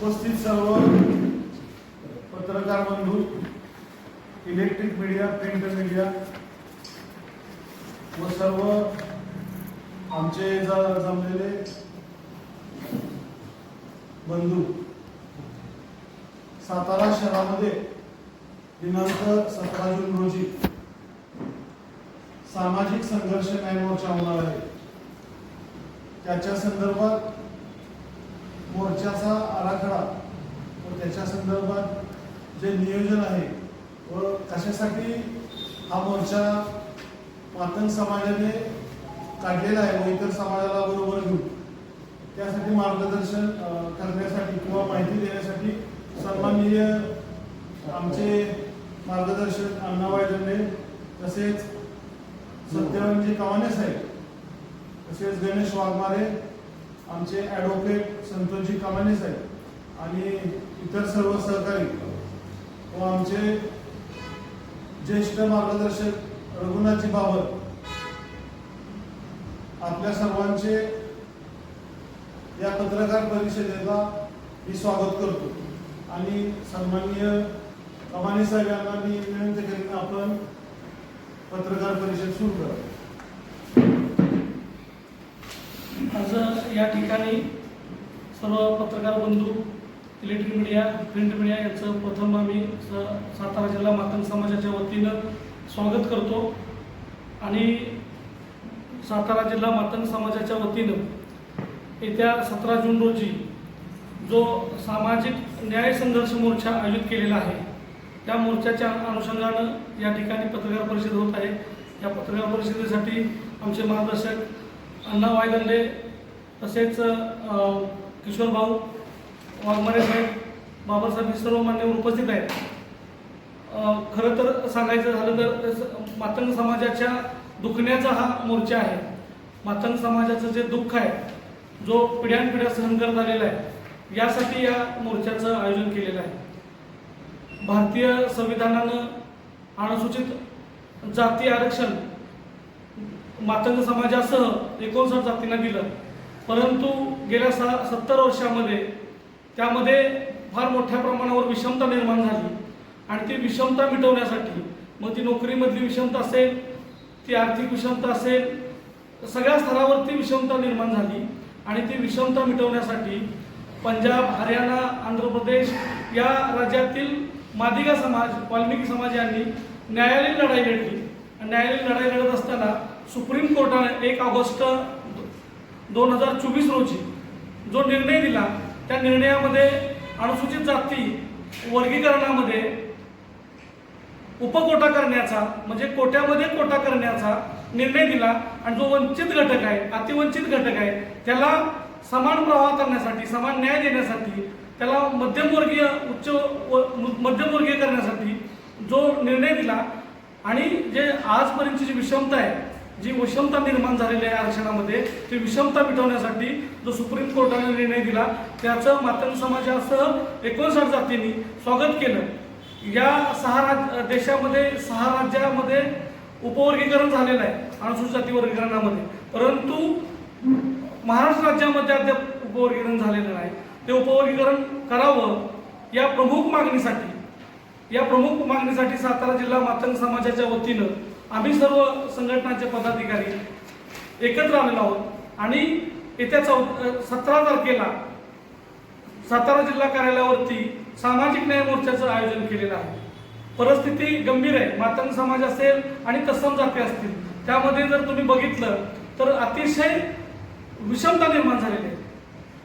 उपस्थित सर्व पत्रकार बंधू, इलेक्ट्रिक मीडिया, प्रिंट मीडिया व सर्व आमचे जमलेले बंधू, सातारा शहरामध्ये दिनांक 17 जून रोजी सामाजिक संघर्ष न्याय मोर्चा होणार आहे। त्याच्या संदर्भात मोर्चाचा आराखडा व त्याच्या संदर्भात जे नियोजन आहे व कशासाठी हा मोर्चा मातंग समाजाने काढलेला आहे व इतर समाजाला बरोबर घेऊन त्यासाठी मार्गदर्शन करण्यासाठी किंवा माहिती देण्यासाठी सन्माननीय आमचे मार्गदर्शक अण्णाभाई दंडे, तसेच सत्यवानजी कवाने साहेब, तसेच गणेश वाघमारे, आमचे ॲडव्होकेट संतोषजी कमाने साहेब आणि इतर सर्व सहकारी व आमचे ज्येष्ठ मार्गदर्शक रघुनाथजी बाबर, आपल्या सर्वांचे या पत्रकार परिषदेला मी स्वागत करतो आणि सन्माननीय कमाने साहेब यांना मी विनंती करीन, आपण पत्रकार परिषद सुरू करा। आज या ठिकाणी सर्व पत्रकार बंधू, इलेक्ट्रिक मीडिया, प्रिंट मीडिया यांचं प्रथम आम्ही सातारा जिल्हा मातंग समाजाच्या वतीनं स्वागत करतो आणि सातारा जिल्हा मातंग समाजाच्या वतीनं येत्या 17 जून रोजी जो सामाजिक न्याय संघर्ष मोर्चा आयोजित केलेला आहे, त्या मोर्चाच्या अनुषंगानं या ठिकाणी पत्रकार परिषद होत आहे। या पत्रकार परिषदेसाठी आमचे मार्गदर्शक अण्णाभाई दंडे, तसेच किशोर भाऊ वाघमारे साहेब, बाबासाहेब सर्व मान्यवर उपस्थित आहेत। खरं तर सांगायचं झालं तर मातंग समाजाच्या दुखण्याचा हा मोर्चा आहे। मातंग समाजाचं जे दुःख आहे, जो पिढ्यानपिढ्या सहन करत आलेला आहे, यासाठी या मोर्चाचं आयोजन केलेलं आहे। भारतीय संविधानानं अनुसूचित जाती आरक्षण मातंग समाजासह 59 जातींना दिलं, परंतु गेल्या 70 वर्षामध्ये त्यामध्ये फार मोठ्या प्रमाणावर विषमता निर्माण झाली आणि ती विषमता मिटवण्यासाठी, मग ती नोकरीमधली विषमता असेल, ती आर्थिक विषमता असेल, सगळ्या स्तरावरती विषमता निर्माण झाली आणि ती विषमता मिटवण्यासाठी पंजाब, हरियाणा, आंध्र प्रदेश या राज्यातील मादिगा समाज, वाल्मिकी समाज यांनी न्यायालयीन लढाई लढली। न्यायालयीन लढाई लढत असताना सुप्रीम कोर्टाने 1 ऑगस्ट 2024 रोजी जो निर्णय दिला, त्या निर्णयामध्ये अनुसूचित जाती वर्गीकरणामध्ये उपकोटा करण्याचा, म्हणजे कोट्यामध्ये कोटा करण्याचा निर्णय दिला आणि जो वंचित घटक आहे, अतिवंचित घटक आहे, त्याला समान प्रवाह करण्यासाठी, समान न्याय देण्यासाठी, त्याला मध्यमवर्गीय, मध्यमवर्गीय करण्यासाठी जो निर्णय दिला आणि जे आजपर्यंतची जी विषमता आहे, जी विषमता निर्माण झालेली आहे आरक्षणामध्ये, ती विषमता मिटवण्यासाठी जो सुप्रीम कोर्टाने निर्णय दिला, त्याचं मातंग समाजासह 59 जातींनी स्वागत केलं। या 6 देशामध्ये 6 राज्यामध्ये उपवर्गीकरण झालेलं आहे अनुसूचित जाती वर्गीकरणामध्ये, परंतु महाराष्ट्र राज्यामध्ये अद्याप उपवर्गीकरण झालेलं नाही। ते उपवर्गीकरण करावं या प्रमुख मागणीसाठी सातारा जिल्हा मातंग समाजाच्या वतीनं आम्ही सर्व संघटनांचे पदाधिकारी एकत्र आलेलो आहोत आणि येत्या 17 तारखेला सातारा जिल्हा कार्यालयावरती सामाजिक न्याय मोर्चाचं आयोजन केलेलं आहे। परिस्थिती गंभीर आहे। मातंग समाज असेल आणि तत्सम जाती असतील, त्यामध्ये जर तुम्ही बघितलं तर अतिशय विषमता निर्माण झालेली आहे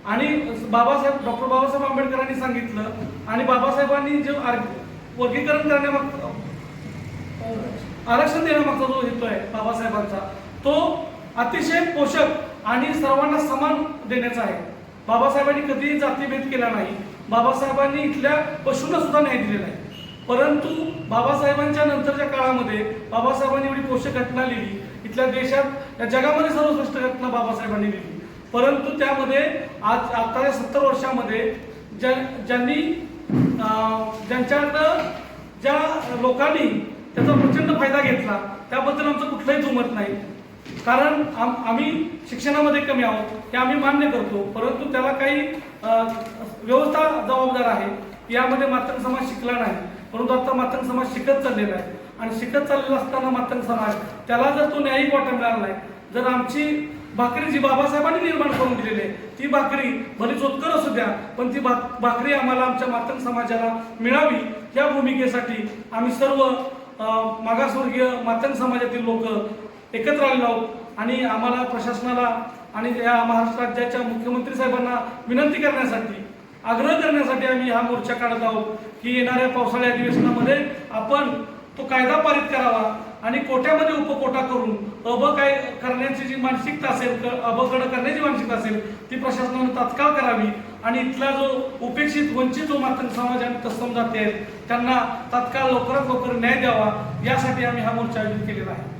आणि डॉक्टर बाबासाहेब आंबेडकरांनी सांगितलं आणि बाबासाहेबांनी जे वर्गीकरण करण्यामागचा, आरक्षण देण्यामागचा जो हेतू आहे बाबासाहेबांचा, तो अतिशय पोषक आणि सर्वांना समान देण्याचा आहे। बाबासाहेबांनी कधीही जातीभेद केला नाही। बाबासाहेबांनी इथल्या पशूंना सुद्धा न्याय दिलेला आहे, परंतु बाबासाहेबांच्या नंतरच्या काळामध्ये बाबासाहेबांनी एवढी पोषक घटना लिहिली, इथल्या देशात, या जगामध्ये सर्वश्रेष्ठ घटना बाबासाहेबांनी लिहिली, परंतु त्यामध्ये आज आता 70 वर्षामध्ये ज्यांनी ज्यांच्याकडं ज्या लोकांनी त्याचा प्रचंड फायदा घेतला, त्याबद्दल आमचं कुठलंही दुमत नाही। कारण आम्ही शिक्षणामध्ये कमी आहोत हे आम्ही मान्य करतो, परंतु त्याला काही व्यवस्था जबाबदार आहे. यामध्ये मातंग समाज शिकला नाही, परंतु आता मातंग समाज शिकत चाललेला आहे आणि शिकत चाललेला असताना मातंग समाज त्याला जर तो न्यायिक वाटा मिळाला नाही, जर आमची भाकरी जी बाबासाहेबांनी निर्माण करून दिलेली आहे ती भाकरी भली चोतकर असू द्या, पण ती भाकरी आम्हाला आमच्या मातंग समाजाला मिळावी या भूमिकेसाठी आम्ही सर्व मागासवर्गीय मातंग समाजातील लोक एकत्र आलेलो आहोत आणि आम्हाला प्रशासनाला आणि या महाराष्ट्र राज्याच्या मुख्यमंत्री साहेबांना विनंती करण्यासाठी, आग्रह करण्यासाठी आम्ही हा मोर्चा काढत आहोत की येणाऱ्या पावसाळी अधिवेशनामध्ये आपण तो कायदा पारित करावा आणि कोट्यामध्ये उपकोटा करून काय करण्याची जी मानसिकता असेल, कडं करण्याची मानसिकता असेल ती प्रशासनाने तात्काळ करावी आणि इथला जो उपेक्षित वंचित जो मातंग समाज आणि तत्सम जाती आहेत त्यांना तात्काळ लवकरात लवकर न्याय द्यावा यासाठी आम्ही हा मोर्चा आयोजित केलेला आहे.